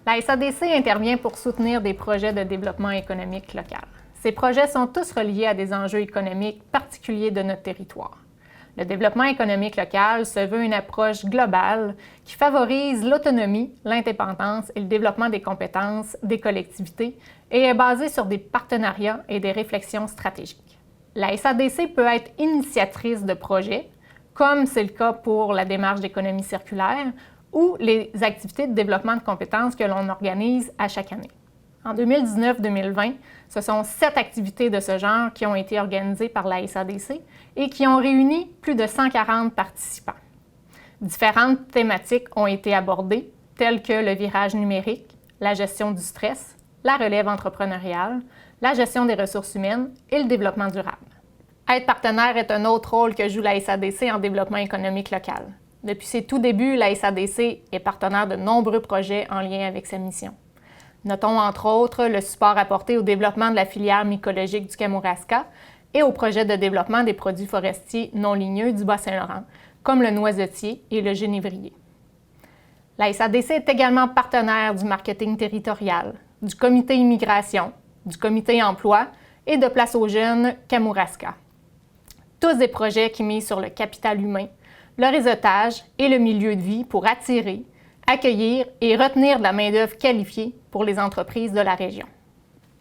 La SADC intervient pour soutenir des projets de développement économique local. Ces projets sont tous reliés à des enjeux économiques particuliers de notre territoire. Le développement économique local se veut une approche globale qui favorise l'autonomie, l'indépendance et le développement des compétences des collectivités et est basé sur des partenariats et des réflexions stratégiques. La SADC peut être initiatrice de projets, comme c'est le cas pour la démarche d'économie circulaire ou les activités de développement de compétences que l'on organise à chaque année. En 2019-2020, ce sont 7 activités de ce genre qui ont été organisées par la SADC et qui ont réuni plus de 140 participants. Différentes thématiques ont été abordées, telles que le virage numérique, la gestion du stress, la relève entrepreneuriale, la gestion des ressources humaines et le développement durable. Être partenaire est un autre rôle que joue la SADC en développement économique local. Depuis ses tout débuts, la SADC est partenaire de nombreux projets en lien avec sa mission. Notons entre autres le support apporté au développement de la filière mycologique du Kamouraska et au projet de développement des produits forestiers non ligneux du Bas-Saint-Laurent, comme le noisetier et le genévrier. La SADC est également partenaire du marketing territorial, du comité immigration, du comité emploi et de Place aux jeunes Kamouraska. Tous des projets qui misent sur le capital humain, le réseautage et le milieu de vie pour attirer, accueillir et retenir de la main-d'œuvre qualifiée pour les entreprises de la région.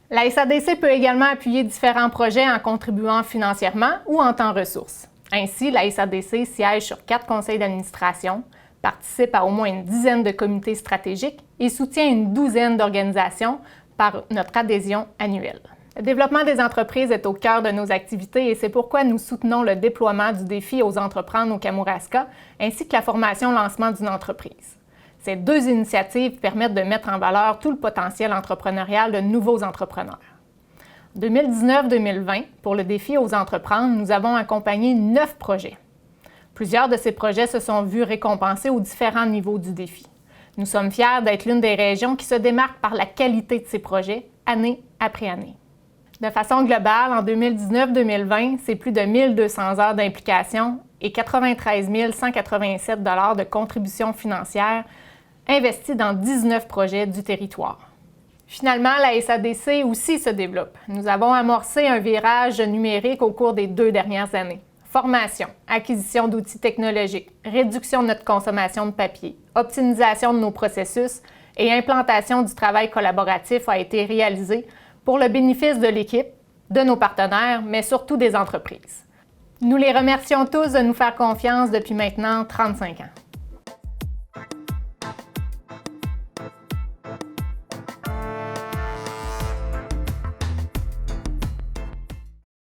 La SADC peut également appuyer différents projets en contribuant financièrement ou en temps ressources. Ainsi, la SADC siège sur 4 conseils d'administration, participe à au moins une dizaine de comités stratégiques et soutient une douzaine d'organisations par notre adhésion annuelle. Le développement des entreprises est au cœur de nos activités et c'est pourquoi nous soutenons le déploiement du défi aux entreprendre au Kamouraska ainsi que la formation-lancement d'une entreprise. Ces 2 initiatives permettent de mettre en valeur tout le potentiel entrepreneurial de nouveaux entrepreneurs. En 2019-2020, pour le défi aux entreprendre, nous avons accompagné 9 projets. Plusieurs de ces projets se sont vus récompensés aux différents niveaux du défi. Nous sommes fiers d'être l'une des régions qui se démarque par la qualité de ces projets, année après année. De façon globale, en 2019-2020, c'est plus de 1200 heures d'implication et 93 187 $ de contributions financières investis dans 19 projets du territoire. Finalement, la SADC aussi se développe. Nous avons amorcé un virage numérique au cours des 2 dernières années. Formation, acquisition d'outils technologiques, réduction de notre consommation de papier, optimisation de nos processus et implantation du travail collaboratif a été réalisée pour le bénéfice de l'équipe, de nos partenaires, mais surtout des entreprises. Nous les remercions tous de nous faire confiance depuis maintenant 35 ans.